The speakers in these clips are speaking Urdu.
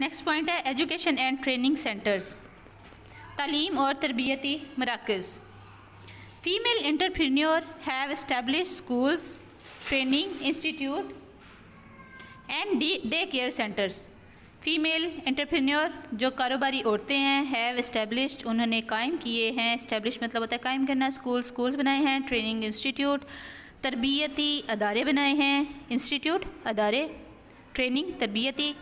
نیکسٹ پوائنٹ ہے ایجوکیشن اینڈ ٹریننگ سینٹرز، تعلیم اور تربیتی مراکز. Female entrepreneur have establish schools, training institute and day care centres. Female entrepreneur جو کاروباری عورتیں ہیں، ہیو اسٹیبلشڈ انہوں نے قائم کیے ہیں، اسٹیبلش مطلب ہوتا ہے قائم کرنا، اسکولز بنائے ہیں، ٹریننگ انسٹیٹیوٹ تربیتی ادارے بنائے ہیں، انسٹیٹیوٹ ادارے ٹریننگ تربیتی،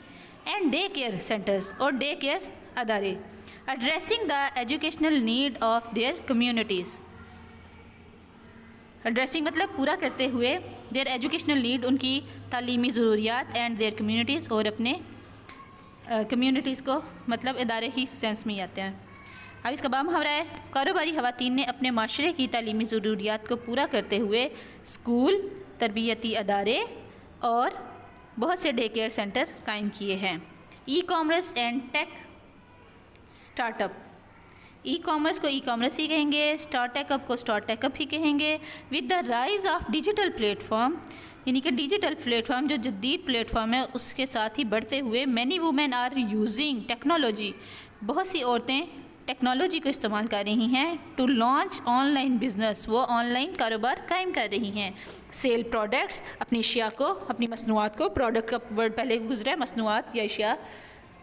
اینڈ ڈے کیئر سینٹرز اور ڈے کیئر ادارے. Addressing the educational need of their communities. Addressing مطلب پورا کرتے ہوئے، دیئر ایجوکیشنل نیڈ ان کی تعلیمی ضروریات، اینڈ دیئر کمیونٹیز اور اپنے کمیونٹیز کو مطلب ادارے ہی سینس میں ہی آتے ہیں. اب اس کا بام محاورہ ہے، کاروباری خواتین نے اپنے معاشرے کی تعلیمی ضروریات کو پورا کرتے ہوئے اسکول، تربیتی ادارے اور بہت سے ڈے کیئر سینٹر قائم کیے ہیں. E commerce and take start up. E commerce کو ای کامرس ہی کہیں گے، اسٹارٹ اپ کو اسٹارٹ اپ ہی کہیں گے. With the rise of digital plate form, یعنی کہ ڈیجیٹل پلیٹ فارم جو جدید پلیٹ فارم ہے اس کے ساتھ ہی بڑھتے ہوئے، many women are using technology, بہت سی عورتیں ٹیکنالوجی کو استعمال کر رہی ہیں. To launch online business, وہ آن لائن کاروبار قائم کر رہی ہیں. سیل پروڈکٹس، اپنی اشیاء کو، اپنی مصنوعات کو، پروڈکٹ کا ورڈ پہلے گزرا ہے، مصنوعات یا اشیاء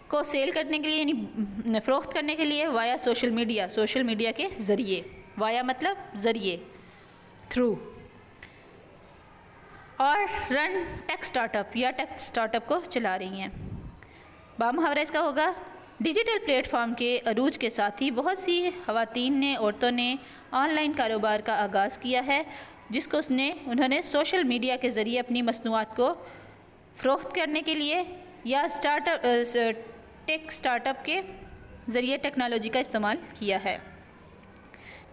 کو سیل کرنے کے لیے یعنی فروخت کرنے کے لیے وایا سوشل میڈیا، سوشل میڈیا کے ذریعے. وایا مطلب ذریعے، تھرو. اور رن ٹیک اسٹارٹ اپ یا ٹیک اسٹارٹ اپ کو چلا رہی ہیں. با محاورہ اس کا ہوگا، ڈیجیٹل پلیٹ فارم کے عروج کے ساتھ ہی بہت سی خواتین نے، عورتوں نے آن لائن کاروبار کا آغاز کیا ہے، جس کو انہوں نے سوشل میڈیا کے ذریعے اپنی مصنوعات کو فروخت کرنے کے لیے یا ٹیک اسٹارٹ اپ کے ذریعے ٹیکنالوجی کا استعمال کیا ہے.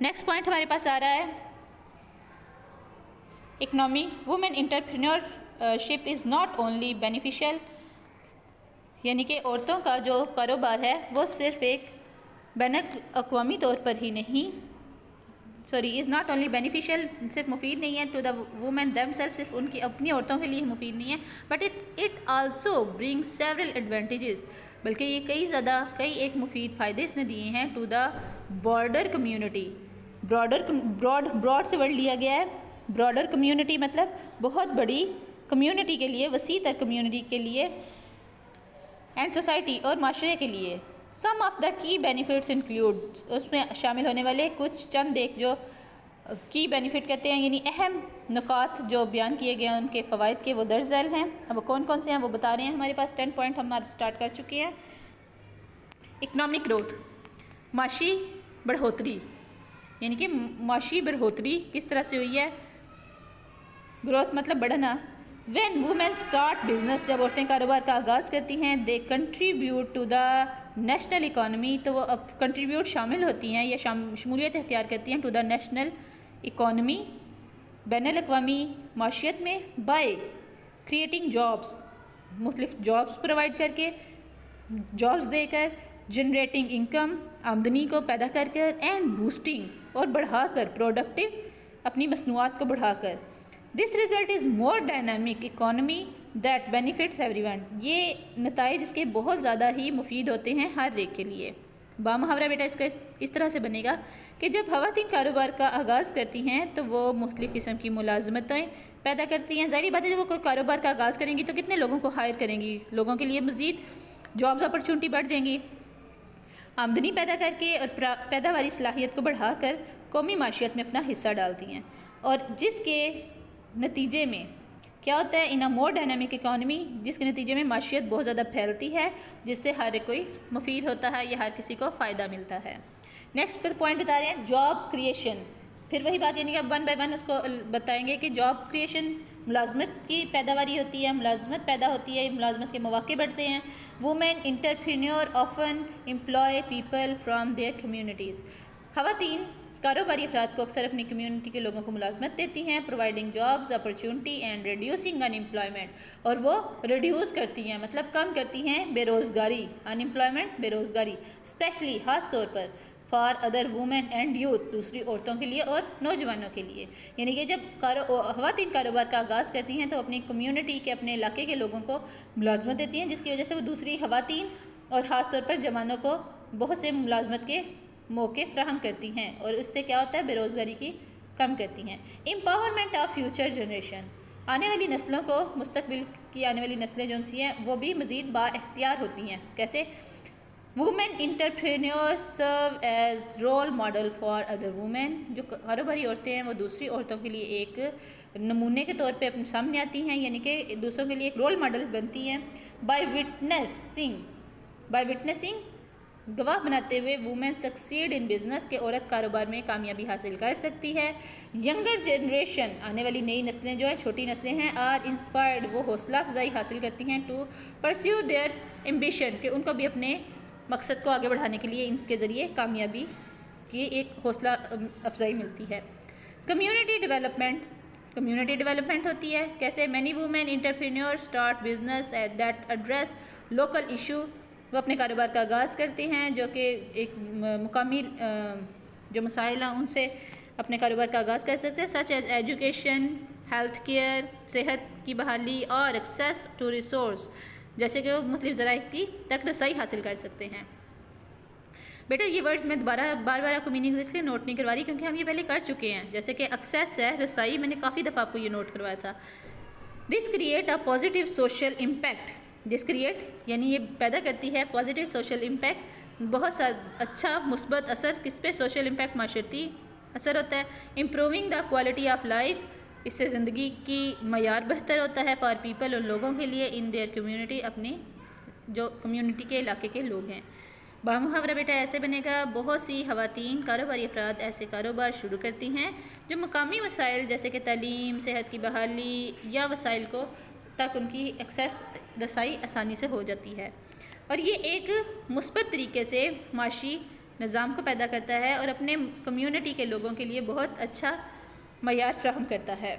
نیکسٹ پوائنٹ ہمارے پاس آ رہا ہے، economy. Women entrepreneurship is not only beneficial, یعنی کہ عورتوں کا جو کاروبار ہے وہ صرف ایک بین الاقوامی طور پر ہی نہیں، از ناٹ اونلی بینیفیشیل صرف مفید نہیں ہے to the women them self, صرف ان کی اپنی عورتوں کے لیے مفید نہیں ہے، but it also bring several advantages, بلکہ یہ کئی ایک مفید فائدے اس نے دیے ہیں to the border community. Broad سے ورڈ لیا گیا ہے، براڈر کمیونٹی مطلب بہت بڑی کمیونٹی کے لیے، وسیع تر کمیونٹی کے لیے، اینڈ سوسائٹی اور معاشرے کے لیے. سم آف دا کی بینیفٹس انکلوڈ، اس میں شامل ہونے والے کچھ چند ایک جو کی بینیفٹ کہتے ہیں یعنی اہم نکات جو بیان کیے گئے ہیں ان کے فوائد کے، وہ درج ذیل ہیں. اب وہ کون کون سے ہیں وہ بتا رہے ہیں. ہمارے پاس 10 پوائنٹ ہم اسٹارٹ کر چکے ہیں. اکنامک گروتھ، معاشی بڑھوتری، یعنی کہ معاشی بڑھوتری کس طرح سے ہوئی ہے؟ گروتھ مطلب بڑھنا. وین وومین اسٹارٹ بزنس، جب عورتیں کاروبار کا آغاز کرتی ہیں، they contribute to the national economy, تو وہ اب کنٹریبیوٹ شامل ہوتی ہیں یا شمولیت اختیار کرتی ہیں ٹو دا نیشنل اکانومی، بین الاقوامی معیشت میں، بائی کریٹنگ جابس، مختلف جابس پرووائڈ کر کے، جابس دے کر، جنریٹنگ انکم، آمدنی کو پیدا کر کر، اینڈ بوسٹنگ اور بڑھا کر، پروڈکٹیو اپنی مصنوعات کو بڑھا کر. This result is more dynamic economy that benefits every one, یہ نتائج اس کے بہت زیادہ ہی مفید ہوتے ہیں ہر ایک کے لیے. با محاورہ بیٹا اس کا اس طرح سے بنے گا کہ جب خواتین کاروبار کا آغاز کرتی ہیں تو وہ مختلف قسم کی ملازمتیں پیدا کرتی ہیں. ظاہری بات ہے جب وہ کوئی کاروبار کا آغاز کریں گی تو کتنے لوگوں کو ہائر کریں گی، لوگوں کے لیے مزید جابز اپرچونٹی بڑھ جائیں گی. آمدنی پیدا کر کے اور پیداواری صلاحیت کو بڑھا کر قومی معیشت میں اپنا حصہ ڈالتی ہیں، اور جس کے نتیجے میں کیا ہوتا ہے، ان اے مور ڈائنامک اکانومی، جس کے نتیجے میں معیشت بہت زیادہ پھیلتی ہے، جس سے ہر کوئی مفید ہوتا ہے یا ہر کسی کو فائدہ ملتا ہے. نیکسٹ پھر پوائنٹ بتا رہے ہیں جاب کریشن. پھر وہی بات یعنی کہ اب 1 بائی 1 اس کو بتائیں گے کہ جاب کریشن ملازمت کی پیداواری ہوتی ہے، ملازمت پیدا ہوتی ہے، ملازمت کے مواقع بڑھتے ہیں. Women entrepreneur often employ people from their communities, خواتین کاروباری افراد کو اکثر اپنی کمیونٹی کے لوگوں کو ملازمت دیتی ہیں. Providing jobs opportunity and reducing in employment, اور وہ ریڈیوس کرتی ہیں مطلب کم کرتی ہیں بے روزگاری، ان امپلائمنٹ بے روزگاری. اسپیشلی خاص طور پر for other women and youth, دوسری عورتوں کے لیے اور نوجوانوں کے لیے. یعنی کہ جب خواتین کاروبار کا آغاز کرتی ہیں تو اپنی کمیونٹی کے، اپنے علاقے کے لوگوں کو ملازمت دیتی ہیں، جس کی وجہ سے وہ دوسری خواتین اور خاص طور پر جوانوں کو بہت سے ملازمت کے موقع فراہم کرتی ہیں، اور اس سے کیا ہوتا ہے، بے روزگاری کی کم کرتی ہیں. امپاورمنٹ آف فیوچر جنریشن، آنے والی نسلوں کو، مستقبل کی آنے والی نسلیں جو سی ہیں وہ بھی مزید با اختیار ہوتی ہیں. کیسے؟ Women entrepreneur serve as role model for other women, جو کاروباری عورتیں ہیں وہ دوسری عورتوں کے لیے ایک نمونے کے طور پہ اپنے سامنے آتی ہیں، یعنی کہ دوسروں کے لیے ایک رول ماڈل بنتی ہیں. بائی وٹنسنگ گواہ بناتے ہوئے وومن سکسیڈ ان بزنس، کہ عورت کاروبار میں کامیابی حاصل کر سکتی ہے. ینگر جنریشن، آنے والی نئی نسلیں جو ہیں، چھوٹی نسلیں ہیں، آر انسپائرڈ، وہ حوصلہ افزائی حاصل کرتی ہیں، ٹو پرسیو دیئر ایمبیشن، کہ ان کو بھی اپنے مقصد کو آگے بڑھانے کے لیے ان کے ذریعے کامیابی کی ایک حوصلہ افزائی ملتی ہے. کمیونٹی ڈیولپمنٹ ہوتی ہے. کیسے؟ Many women entrepreneur start business that address local issue, وہ اپنے کاروبار کا آغاز کرتے ہیں جو کہ ایک مقامی جو مسائل ہیں ان سے اپنے کاروبار کا آغاز کر سکتے ہیں، such as education, health care, صحت کی بحالی، اور ایکسیس ٹو ریسورس، جیسے کہ وہ مختلف ذرائع کی تک رسائی حاصل کر سکتے ہیں. بیٹا یہ ورڈز میں بار بار آپ کو میننگز اس لیے نوٹ نہیں کروا رہی کیونکہ ہم یہ پہلے کر چکے ہیں. جیسے کہ ایکسیس ہے، رسائی، میں نے کافی دفعہ آپ کو یہ نوٹ کروایا تھا. This create a positive social impact, this create یعنی یہ پیدا کرتی ہے پازیٹیو سوشل امپیکٹ، بہت سا اچھا مثبت اثر. کس پہ؟ سوشل امپیکٹ، معاشرتی اثر ہوتا ہے. Improving the quality of life, اس سے زندگی کی معیار بہتر ہوتا ہے. فار پیپل، ان لوگوں کے لیے. ان دیئر کمیونٹی، اپنی جو کمیونٹی کے علاقے کے لوگ ہیں. محاورہ بیٹا ایسے بنے گا، بہت سی خواتین کاروباری افراد ایسے کاروبار شروع کرتی ہیں جو مقامی مسائل جیسے کہ تعلیم، صحت کی بحالی یا وسائل کو تک ان کی ایکسیس، رسائی آسانی سے ہو جاتی ہے، اور یہ ایک مثبت طریقے سے معاشی نظام کو پیدا کرتا ہے اور اپنے کمیونٹی کے لوگوں کے لیے بہت اچھا معیار فراہم کرتا ہے.